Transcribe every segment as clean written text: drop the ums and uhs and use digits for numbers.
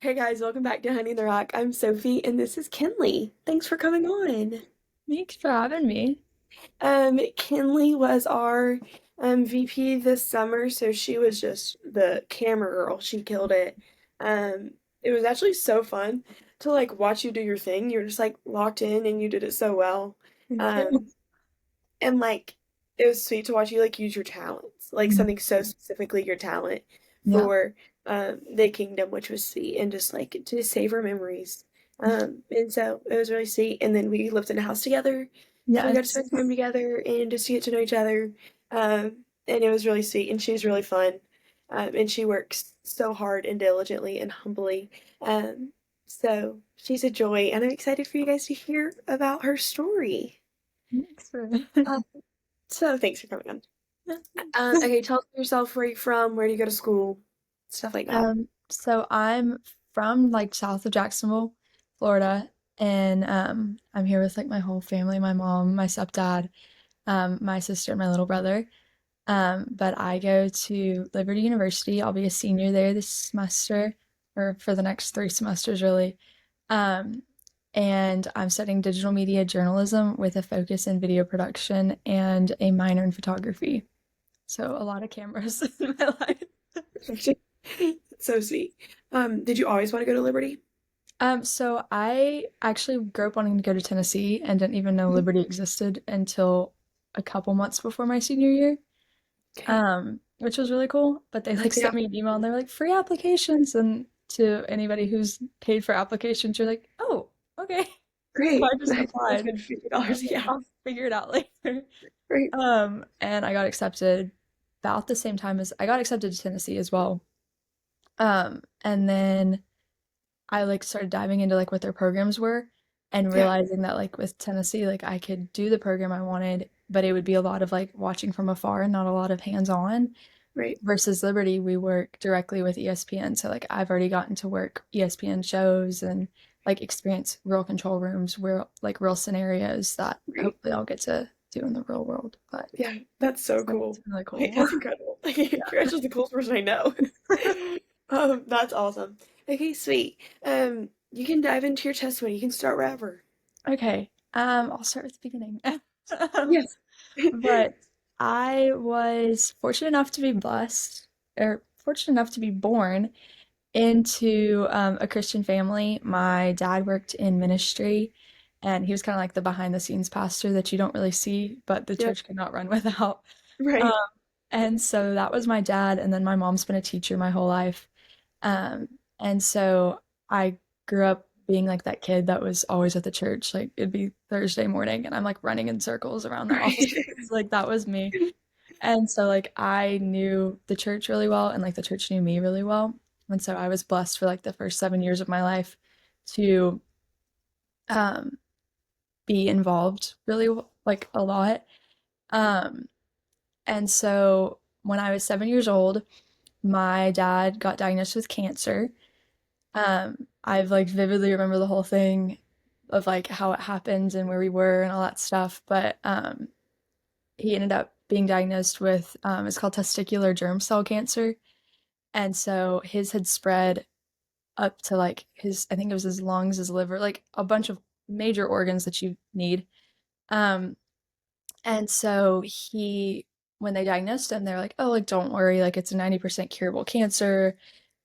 Hey guys, welcome back to Honey in the Rock. I'm Sophie and this is Kenlee. Thanks for coming on. Thanks for having me. Kenlee was our VP this summer, so she was just the camera girl. She killed it. It was actually so fun to like watch you do your thing. You were just like locked in and you did it so well. Thank you. Um, and like it was sweet to watch you like use your talents, like Mhm. something so specifically your talent Yeah. for the kingdom, which was sweet and just like to savor memories. And so it was really sweet. And then we lived in a house together, so we got to Yes. spend time together and just to get to know each other. And it was really sweet, and she's really fun. And she works so hard and diligently and humbly. Um, so she's a joy, and I'm excited for you guys to hear about her story. Thanks for So thanks for coming on. Okay, tell us yourself, where you from, where do you go to school, stuff like that. so I'm from like south of Jacksonville, Florida, and I'm here with like my whole family, my mom, my stepdad, my sister, and my little brother. But I go to Liberty University. I'll be a senior there this semester, or for the next 3 semesters, really. Um, and I'm studying digital media journalism with a focus in video production and a minor in photography. So a lot of cameras in my life. So sweet. Did you always want to go to Liberty? So I actually grew up wanting to go to Tennessee and didn't even know Liberty existed until a couple months before my senior year. Okay. Which was really cool. But they like Yeah, sent me an email and they were like free applications, and to anybody who's paid for applications, you're like, oh, okay. So great. I just I'll applied. spend I was $50. like, Yeah, I'll figure it out later. great. And I got accepted about the same time as I got accepted to Tennessee as well. And then I like started diving into like what their programs were and Yeah, realizing that like with Tennessee, like I could do the program I wanted, but it would be a lot of like watching from afar and not a lot of hands-on. right. Versus Liberty, we work directly with ESPN. So like I've already gotten to work ESPN shows and like experience real control rooms, real scenarios that Great. hopefully I'll get to do in the real world. But Yeah, that's so it's cool. been really Like, cool. that's incredible. Like, you're actually the coolest person I know. That's awesome. Okay, sweet. You can dive into your testimony. You can start wherever. Okay. I'll start with the beginning. Um, Yes. but I was fortunate enough to be blessed, or fortunate enough to be born into a Christian family. My dad worked in ministry, and he was kind of like the behind the scenes pastor that you don't really see, but the Yep. church could not run without. Um, Right. and so that was my dad, and then my mom's been a teacher my whole life. And so I grew up being like that kid that was always at the church. Like it'd be Thursday morning, and I'm like running in circles around the office. Right. Like that was me. And so like I knew the church really well and like the church knew me really well. And so I was blessed for like the first 7 years of my life to um be involved really like a lot. Um and so when I was 7 years old, my dad got diagnosed with cancer. I've like vividly remember the whole thing of like how it happened and where we were and all that stuff. But he ended up being diagnosed with it's called testicular germ cell cancer. And so his had spread up to like his, I think it was his lungs, his liver, like a bunch of major organs that you need. Um, and so when they diagnosed him, they're like, oh, like, don't worry, like, it's a 90% curable cancer.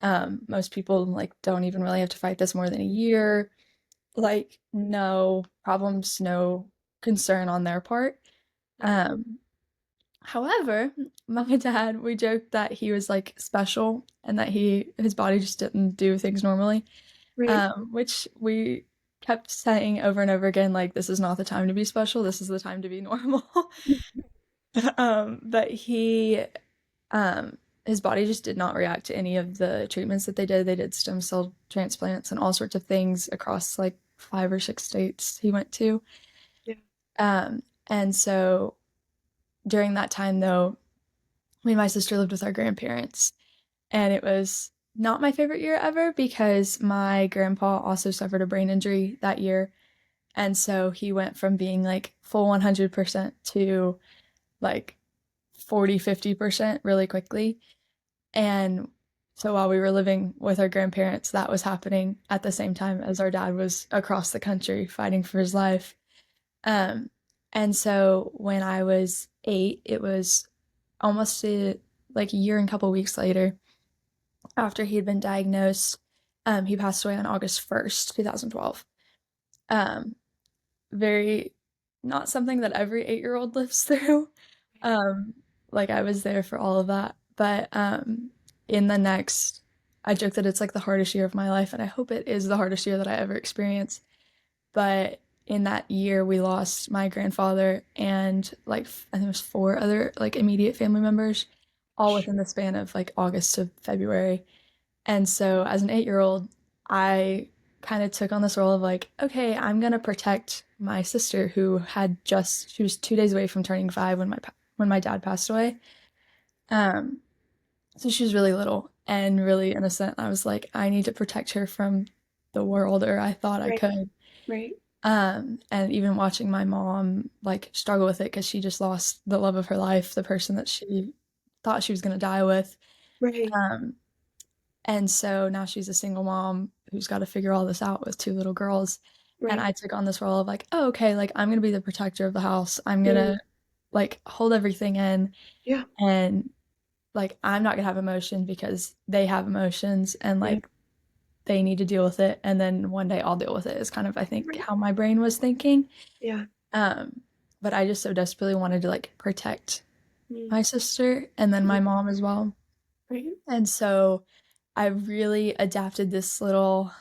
Most people, like, don't even really have to fight this more than a year. Like, no problems, no concern on their part. Yeah. Um, However, my dad, we joked that he was like special and that his body just didn't do things normally, Right. which we kept saying over and over again, like, this is not the time to be special, this is the time to be normal. But um, his body just did not react to any of the treatments that they did. They did stem cell transplants and all sorts of things across like 5 or 6 states he went to. Yeah. And so during that time, though, me and my sister lived with our grandparents, and it was not my favorite year ever because my grandpa also suffered a brain injury that year. And so he went from being like full 100% to like 40, 50% really quickly. And So while we were living with our grandparents, that was happening at the same time as our dad was across the country fighting for his life. Um, and so when I was 8, it was almost like a year and a couple weeks later after he had been diagnosed. He passed away on August 1st, 2012. Um, very not something that every 8-year-old lives through. Um, like I was there for all of that. But in the next, I joke that it's like the hardest year of my life, and I hope it is the hardest year that I ever experienced. But in that year, we lost my grandfather and like I think it was 4 other like immediate family members, all within the span of like August to February. And so as an 8-year-old, I kind of took on this role of like, okay, I'm gonna protect my sister who she was 2 days away from turning 5 when my dad passed away. Um, so she was really little and really innocent. I was like, I need to protect her from the world, or I thought I Right. could. Right. And even watching my mom like struggle with it because she just lost the love of her life, the person that she thought she was gonna die with. Right. Um, And so now she's a single mom who's got to figure all this out with 2 little girls. And Right. I took on this role of like, oh, okay, like I'm gonna be the protector of the house. I'm Mm. gonna like hold everything in, Yeah. and like I'm not gonna have emotion because they have emotions and Yeah. like they need to deal with it. And then one day I'll deal with it is kind of I think Right. how my brain was thinking. Yeah. Um, but I just so desperately wanted to like protect Mm. my sister and then my Yeah. mom as well. Right. And so I really adapted this little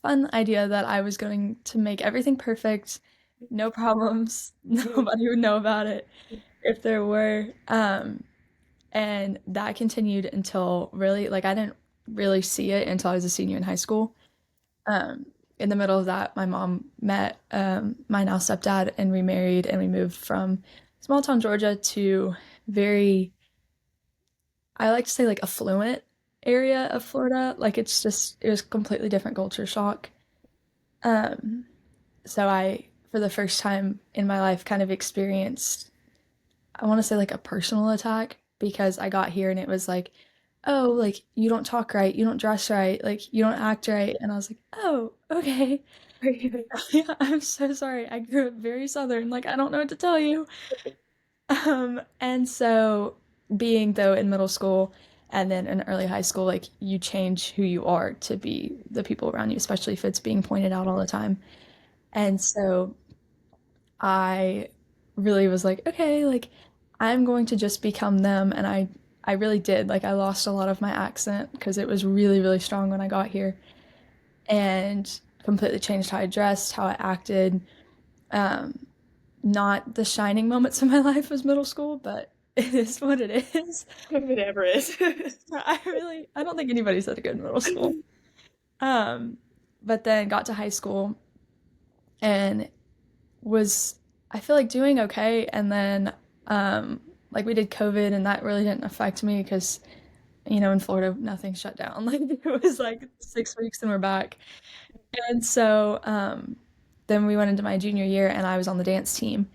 fun idea that I was going to make everything perfect, no problems, Mm. nobody would know about it if there were. And that continued until really, like, I didn't really see it until I was a senior in high school. Um, in the middle of that, my mom met my now stepdad and remarried, and we moved from small town Georgia to very, I like to say, like, affluent area of Florida. Like, it was completely different culture shock. Um, So for the first time in my life, kind of experienced, I want to say like a personal attack because I got here and it was like, oh, like you don't talk right, you don't dress right, like you don't act right. And I was like, oh, okay. Right. Yeah, I'm so sorry. I grew up very Southern. Like, I don't know what to tell you. And so being though in middle school and then in early high school, like you change who you are to be the people around you, especially if it's being pointed out all the time. And so I really was like, okay, like I'm going to just become them, and I really did. Like I lost a lot of my accent because it was really really strong when I got here, and completely changed how I dressed, how I acted. Um, Not the shining moments of my life was middle school, but it is what it is. If it ever is. I don't think anybody's had a good middle school. Um, but then got to high school and was I feel like doing okay, and then like we did COVID and that really didn't affect me because in Florida nothing shut down. Like it was like 6 weeks and we're back. And so then we went into my junior year and I was on the dance team,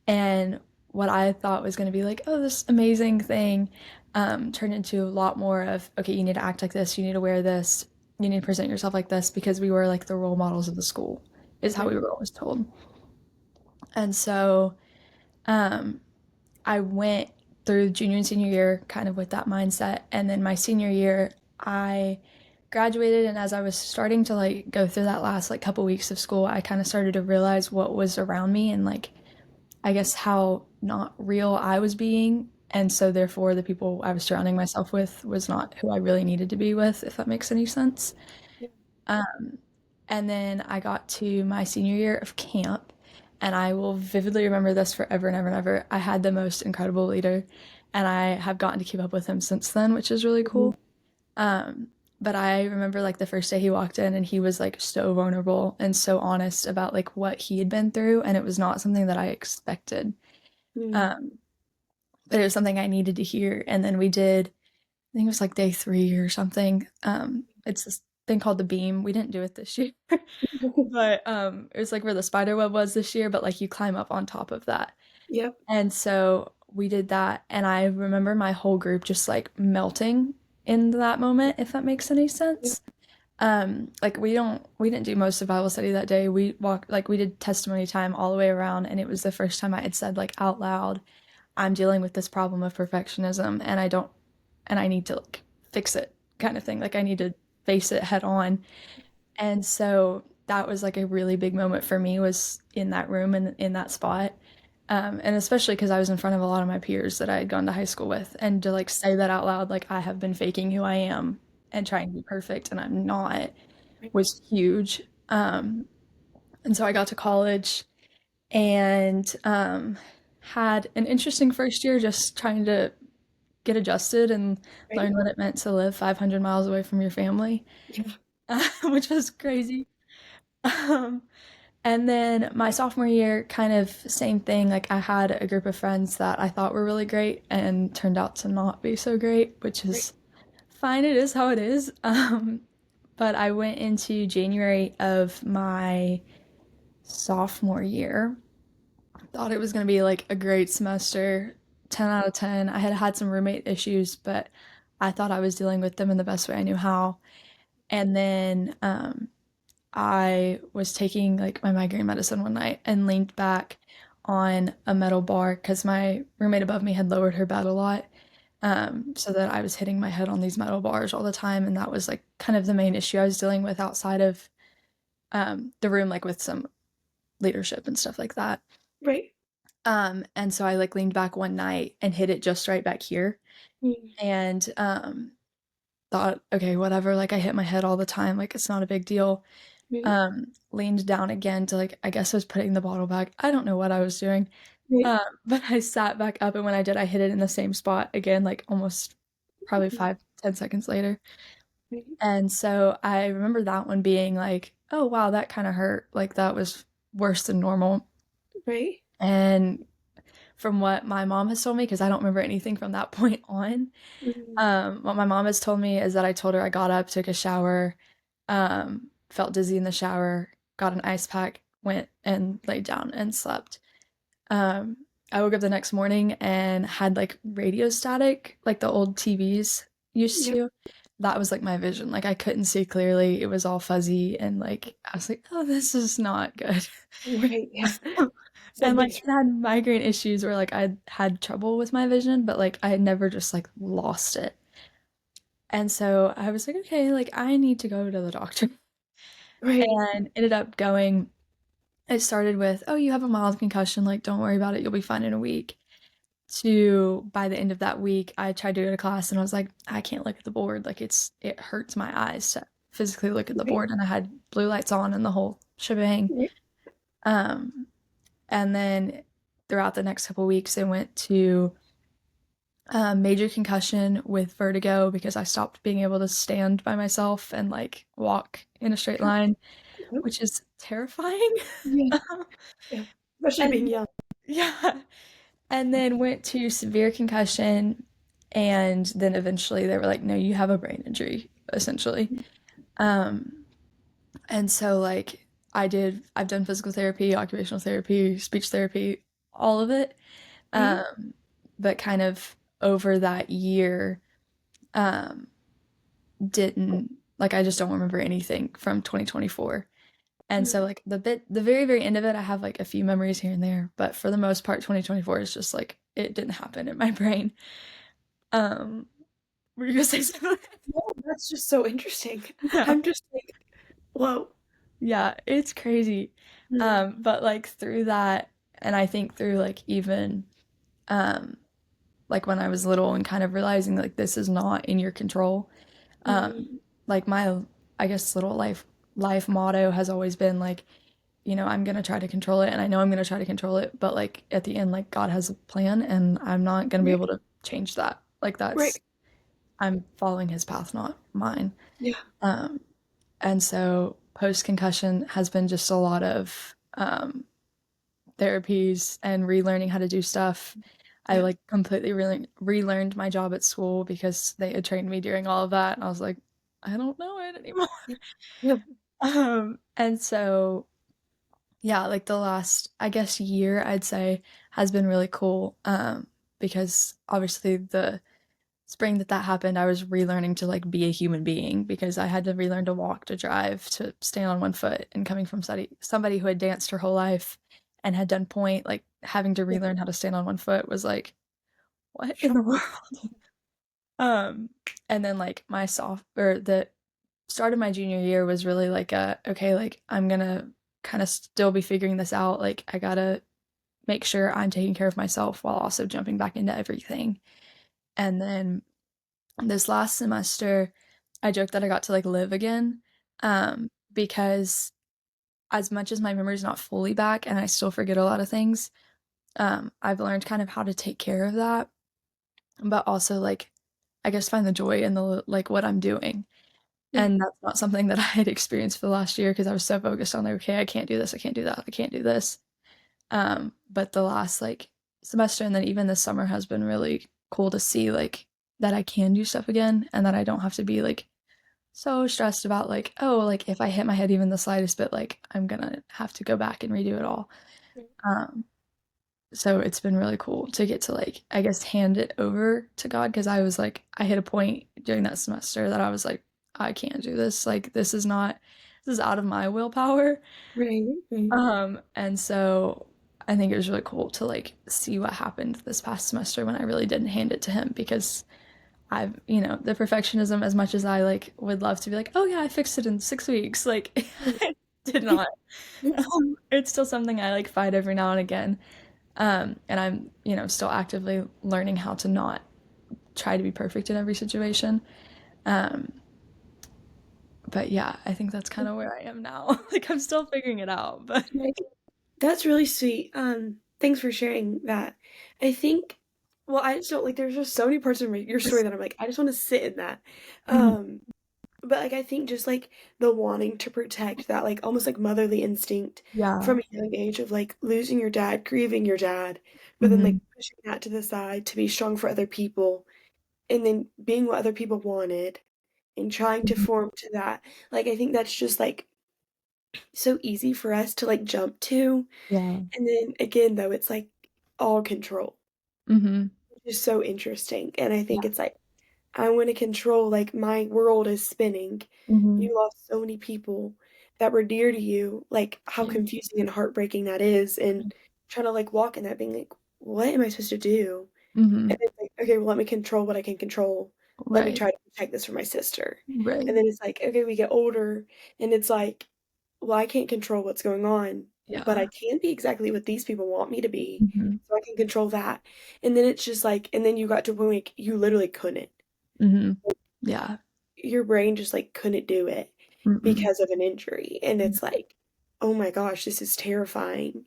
and what I thought was going to be like, oh, this amazing thing turned into a lot more of, okay, you need to act like this, you need to wear this, you need to present yourself like this because we were like the role models of the school is how we Right. were always told. And so Um, I went through junior and senior year kind of with that mindset. And then my senior year, I graduated. And as I was starting to like go through that last like couple weeks of school, I kind of started to realize what was around me and like, I guess how not real I was being. And so therefore the people I was surrounding myself with was not who I really needed to be with, if that makes any sense. Yeah. Um, and then I got to my senior year of camp, and I will vividly remember this forever and ever and ever. I had the most incredible leader, and I have gotten to keep up with him since then, which is really Mhm. cool. Um, but I remember like the first day he walked in, and he was like so vulnerable and so honest about like what he had been through, and it was not something that I expected. Mm. Um, but it was something I needed to hear. And then we did, I think it was like day 3 or something. It's this thing called the beam. We didn't do it this year. But it was like where the spider web was this year, but like you climb up on top of that. Yep. And so we did that, and I remember my whole group just like melting in that moment, if that makes any Yeah. sense. Like we didn't do most of Bible study that day. We walked like we did testimony time all the way around, and it was the first time I had said like out loud, I'm dealing with this problem of perfectionism and I need to like fix it kind of thing. Like I need to face it head on. And so that was like a really big moment for me was in that room and in that spot. And especially because I was in front of a lot of my peers that I had gone to high school with, and to like say that out loud, like I have been faking who I am and trying to be perfect, and I'm not, Right. was huge. And so I got to college and had an interesting first year just trying to get adjusted and Right. learn what it meant to live 500 miles away from your family, Yeah. which was crazy. Um, and then my sophomore year, kind of same thing. Like I had a group of friends that I thought were really great and turned out to not be so great, which Right. is fine. It is how it is. But I went into January of my sophomore year. Thought it was going to be like a great semester, 10 out of 10. I had had some roommate issues, but I thought I was dealing with them in the best way I knew how. And then I was taking like my migraine medicine one night and leaned back on a metal bar because my roommate above me had lowered her bed a lot. So that I was hitting my head on these metal bars all the time. And that was like kind of the main issue I was dealing with outside of the room, like with some leadership and stuff like that. Right. And so I like leaned back one night and hit it just right back here Mm. and thought, okay, whatever, like I hit my head all the time, like it's not a big deal. Right. Leaned down again to like I guess I was putting the bottle back. I don't know what I was doing. Right. But I sat back up and when I did, I hit it in the same spot again, like almost probably Mm. 5, 10 seconds later. Right. And so I remember that one being like, oh wow, that kind of hurt. Like that was worse than normal. Right. And from what my mom has told me, because I don't remember anything from that point on. Mm. What my mom has told me is that I told her I got up, took a shower, felt dizzy in the shower, got an ice pack, went and laid down and slept. Um, I woke up the next morning and had like radio static, like the old TVs used Yep. to. That was like my vision. Like I couldn't see clearly. It was all fuzzy and like I was like, oh, this is not good. Right. Yeah. And like Something's I had migraine issues where like I had trouble with my vision, but like I had never just like lost it. And so I was like, okay, like I need to go to the doctor. right. And ended up going. It started with, oh, you have a mild concussion, like don't worry about it, you'll be fine in a week. To by the end of that week, I tried to go to class and I was like, I can't look at the board. Like it hurts my eyes to physically look at the Right. board. And I had blue lights on and the whole shebang. Right. Um, and then throughout the next couple weeks, I went to major concussion with vertigo because I stopped being able to stand by myself and like walk in a straight line, Yep. which is terrifying. Yeah. Yeah. Especially being And young. yeah, and then went to severe concussion, and then eventually they were like, no, you have a brain injury, essentially. Um, and so like I've done physical therapy, occupational therapy, speech therapy, all of it. Right. Um, but kind of over that year, um, didn't like I just don't remember anything from 2024. And so Mm. like the very very end of it I have like a few memories here and there, but for the most part 2024 is just like it didn't happen in my brain. Um were you gonna say something? No, that's just so interesting. Yeah. I'm just like, whoa. Yeah, it's crazy. Mm. But like through that and I think through like even um like when I was little and kind of realizing like this is not in your control. Mm. Like my I guess little life motto has always been like I'm gonna try to control it and I know I'm gonna try to control it, but like at the end, like God has a plan and I'm not gonna be Right. able to change that. Like Right. I'm following his path, not mine. Yeah. Um, and so post concussion has been just a lot of therapies and relearning how to do stuff. I Yeah. like completely relearned my job at school because they had trained me during all of that, and I was like, I don't know it anymore. Yeah. Yeah. And so yeah, like the last, I guess, year I'd say has been really cool because obviously the spring that that happened, I was relearning to like be a human being because I had to relearn to walk, to drive, to stand on one foot. And coming from somebody who had danced her whole life and had done point, like having to Yeah. relearn how to stand on one foot was like, what in the Shock. world? Um, and then like my soft or the start of my junior year was really like a okay, like I'm gonna kind of still be figuring this out. Like I gotta make sure I'm taking care of myself while also jumping back into everything. And then this last semester, I joked that I got to like live again, because as much as my memory's not fully back and I still forget a lot of things, I've learned kind of how to take care of that, but also like I guess find the joy in the like what I'm doing. Yeah. And that's not something that I had experienced for the last year because I was so focused on like, okay, I can't do this, I can't do that, I can't do this. But the last like semester and then even this summer has been really cool to see like that I can do stuff again and that I don't have to be like so stressed about like, oh, like if I hit my head even the slightest bit, like I'm gonna have to go back and redo it all. Um, so it's been really cool to get to like, I guess, hand it over to God because I was like, I hit a point during that semester that I was like, I can't do this. Like this is not, this is out of my willpower. Right. Right. And so I think it was really cool to like see what happened this past semester when I really didn't hand it to him because I've, the perfectionism as much as I like would love to be like, oh yeah, I fixed it in 6 weeks. Like I did not. It's still something I like fight every now and again. And I'm, still actively learning how to not try to be perfect in every situation. Um, but yeah, I think that's kind of where I am now. Like I'm still figuring it out, but Right. That's really sweet. Thanks for sharing that. I think, well, I just don't like, there's just so many parts of your story that I'm like, I just want to sit in that. Mhm. Um, but like, I think just like the wanting to protect that, like almost like motherly instinct Yeah. from a young age of like losing your dad, grieving your dad, but then like Hmm. pushing that to the side to be strong for other people and then being what other people wanted and trying to form to that. Like, I think that's just like so easy for us to like jump to. Yeah. And then again, though, it's like all control, Hmm. which is so interesting. And I think Yeah. it's like, I want to control, like, my world is spinning. Hmm. You lost so many people that were dear to you, like, how Yeah. confusing and heartbreaking that is. And trying to, like, walk in that, being like, what am I supposed to do? Hmm. And it's like, okay, well, let me control what I can control. Let me Right. try to protect this for my sister. And Right. then it's like, okay, we get older, and it's like, well, I can't control what's going on, but I Yeah. can be exactly what these people want me to be. Hmm. So I can control that. And then it's just like, and then you got to a point like you literally couldn't. Hmm. Yeah. Your brain just like couldn't do it Mm-mm. because of an injury. And it's like, oh my gosh, this is terrifying.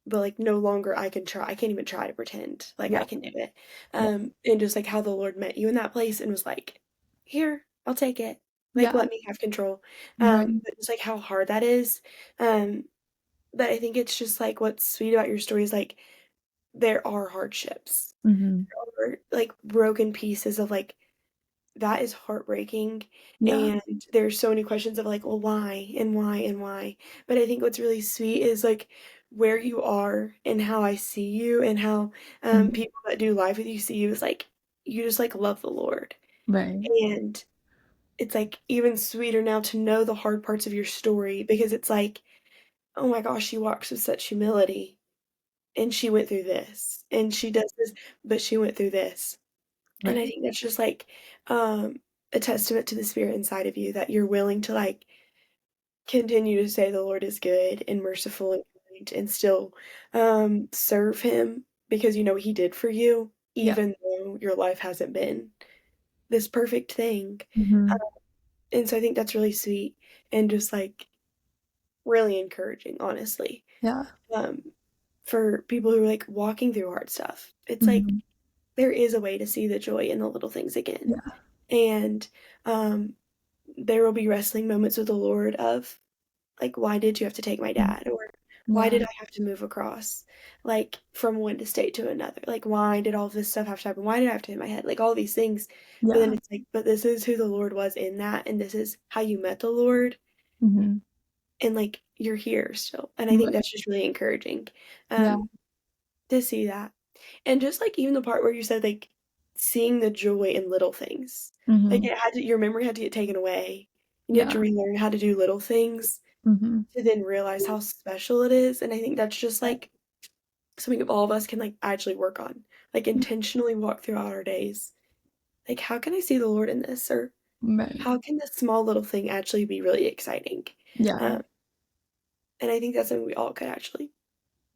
But like no longer I can try. I can't even try to pretend like Yeah. I can do it. Yeah. And just like how the Lord met you in that place and was like, here, I'll take it. Like Yeah. let me have control. Right. But just like how hard that is. Um, but I think it's just like what's sweet about your story is like there are hardships. Hmm. There are like broken pieces of like that is heartbreaking. Yeah. And there's so many questions of like, well, why and why and why. But I think what's really sweet is like where you are and how I see you and how Mhm. people that do life with you see you is like you just like love the Lord. Right. And it's like even sweeter now to know the hard parts of your story because it's like, oh my gosh, she walks with such humility and she went through this and she does this, but she went through this. And I Right. think that's just like a testament to the spirit inside of you that you're willing to like continue to say the Lord is good and merciful and kind and still serve him because you know what he did for you, Yeah. even though your life hasn't been this perfect thing. Um, Hmm. and so I think that's really sweet and just like really encouraging, honestly. Yeah. Um, for people who are like walking through hard stuff. It's like Hmm. there is a way to see the joy in the little things again. Yeah. And um, there will be wrestling moments with the Lord of like, why did you have to take my Mhm. dad? Or why Yeah. did I have to move across like from one state to another? Like, why did all this stuff have to happen? Why did I have to hit my head? Like all these things. But then Yeah. it's like, but this is who the Lord was in that, and this is how you met the Lord, Hmm. and like you're here still. And I think Right. that's just really encouraging Yeah. um to see that. And just like even the part where you said like seeing the joy in little things. Like, Mhm. it had to your memory had to get taken away, and you had to Yeah. relearn how to do little things Mhm. to then realize how special it is, and I think that's just, Right. like, something all of us can, like, actually work on. Like, intentionally walk throughout our days. Like, how can I see the Lord in this? Or Right. how can this small little thing actually be really exciting? Yeah. Um, and I think that's something we all could actually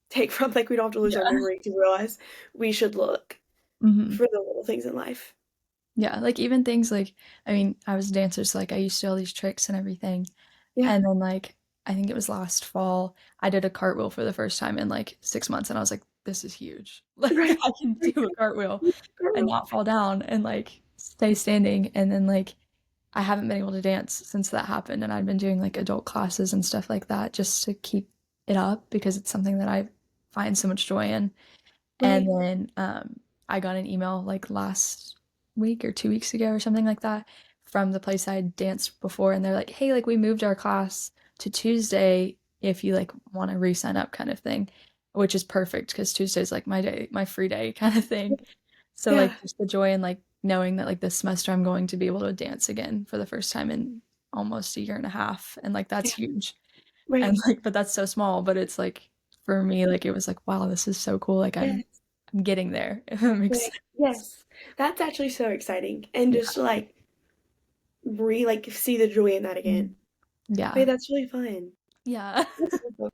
take from, like, we don't have to lose our Yeah. memory to realize we should look Mhm. for the little things in life. Yeah, like, even things like I mean, I was a dancer, so, like, I used to do all these tricks and everything, Yeah. and then, like, I think it was last fall, I did a cartwheel for the first time in, like, 6 months, and I was like, "This is huge." Like, Right. I can Right. do a cartwheel and Girl. not fall down and, like, stay standing, and then, like, I haven't been able to dance since that happened, and I've been doing, like, adult classes and stuff like that just to keep it up because it's something that I find so much joy in. And Right. then, I got an email, like, last week or 2 weeks ago or something like that from the place I had danced before, and they're like, "Hey, like, we moved our class to Tuesday if you, like, wanna re-sign up," kind of thing, which is perfect because Tuesday's, like, my day my free day kinda thing. So, like, Yeah. just the joy in, like, knowing that, like, this semester I'm going to be able to dance again for the first time in almost a year and a half, and, like, that's Yeah. huge. And, Right. like but that's so small, but it's, like, for me, like, it was like, "Wow, this is so cool," like, Yes. I'm getting there, if that makes Right. sense. Yes. That's actually so exciting, and Yeah. just to, like, like, see the joy in that Mhm. again. Wait, Yeah. that's really fun. Yeah. That's awesome.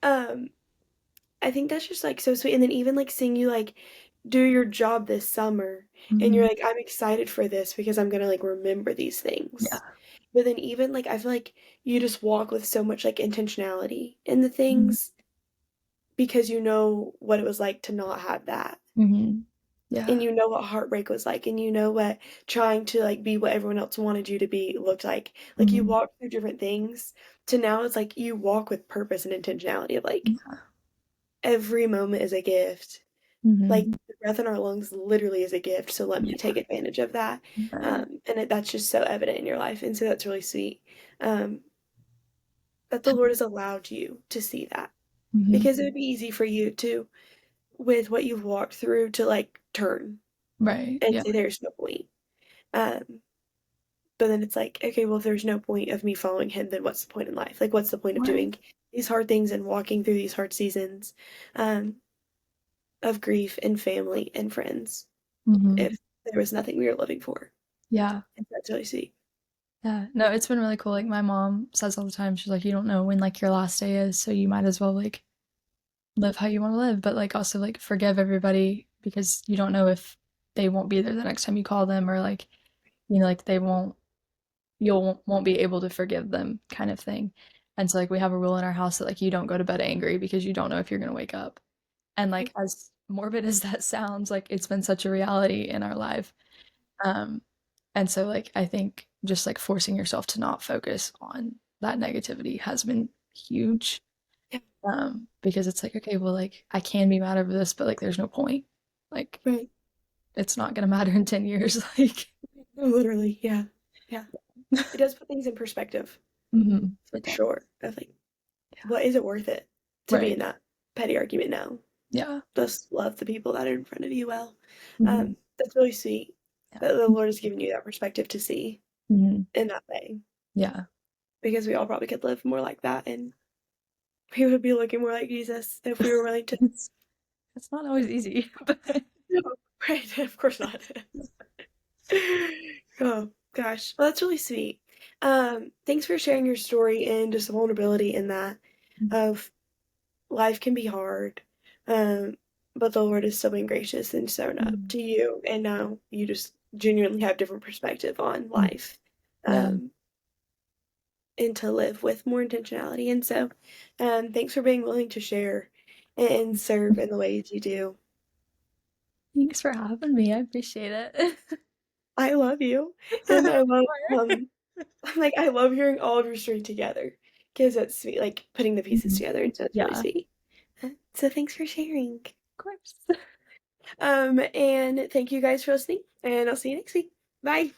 Um, I think that's just, like, so sweet, and then even, like, seeing you, like, do your job this summer, and you're Mhm. like, "I'm excited for this because I'm gonna, like, remember these things." Yeah. But then even, like, I feel like you just walk with so much, like, intentionality in the Mhm. things because you know what it was like to not have that, Mhm. and Yeah. you know what heartbreak was like, and you know what trying to, like, be what everyone else wanted you to be looked like. Like, you Mhm. walk through different things to now it's like you walk with purpose and intentionality of, like, Yeah. every moment is a gift. Like, Mhm. the breath in our lungs literally is a gift, so let me Yeah. take advantage of that, Right. and that's just so evident in your life, and so that's really sweet, um, that the Lord has allowed you to see that, Mhm. because it would be easy for you to, with what you've walked through, to, like, turn Right. and Yeah. say, "There's no point." Um, but then it's like, "Okay, well, if there's no point of me following him, then what's the point in life? Like, what's the point of Right. doing these hard things and walking through these hard seasons, um, of grief and family and friends Mhm. if there was nothing we were living for?" Yeah. And that's really sweet. Yeah. No, it's been really cool, like, my mom says all the time, she's like, "You don't know when, like, your last day is, so you might as well, like, live how you wanna live, but, like, also, like, forgive everybody because you don't know if they won't be there the next time you call them or, like, like, they won't you'll won't be able to forgive them kind of thing. And so, like, we have a rule in our house that, like, you don't go to bed angry because you don't know if you're gonna wake up. And, like, Right, as morbid as that sounds, like, it's been such a reality in our life. Um, and so, like, I think just, like, forcing yourself to not focus on that negativity has been huge. yeah, Because it's like, okay, well, like, I can be mad over this, but, like, there's no point. Like, right. it's not gonna matter in 10 years, like No, literally, yeah, yeah. It does put things in perspective, Mhm. for It does. sure, of, like, Yeah. what is it worth it to be Right. in that petty argument now? Yeah. Just love the people that are in front of you well. Mhm. That's really sweet Yeah. that the Lord has given you that perspective to see Mhm. in that way, Yeah. because we all probably could live more like that, and we would be looking more like Jesus if we were willing to. It's it's not always easy, but No, right, of course not. Oh, gosh. Well, that's really sweet. Thanks for sharing your story and just the vulnerability in that of life can be hard, um, but the Lord has still been gracious and shown up Mhm. to you, and now you just genuinely have different perspective on Mhm. life, Yeah. um, and to live with more intentionality. And so, thanks for being willing to share and serve in the ways you do. Thanks for having me, I appreciate it. I love you, and I love Sure. like I love hearing all of your story together because it's sweet, like putting the pieces Mhm. together, and so it's really Yeah, of sweet. So thanks for sharing. course. And thank you guys for listening, and I'll see you next week. Bye.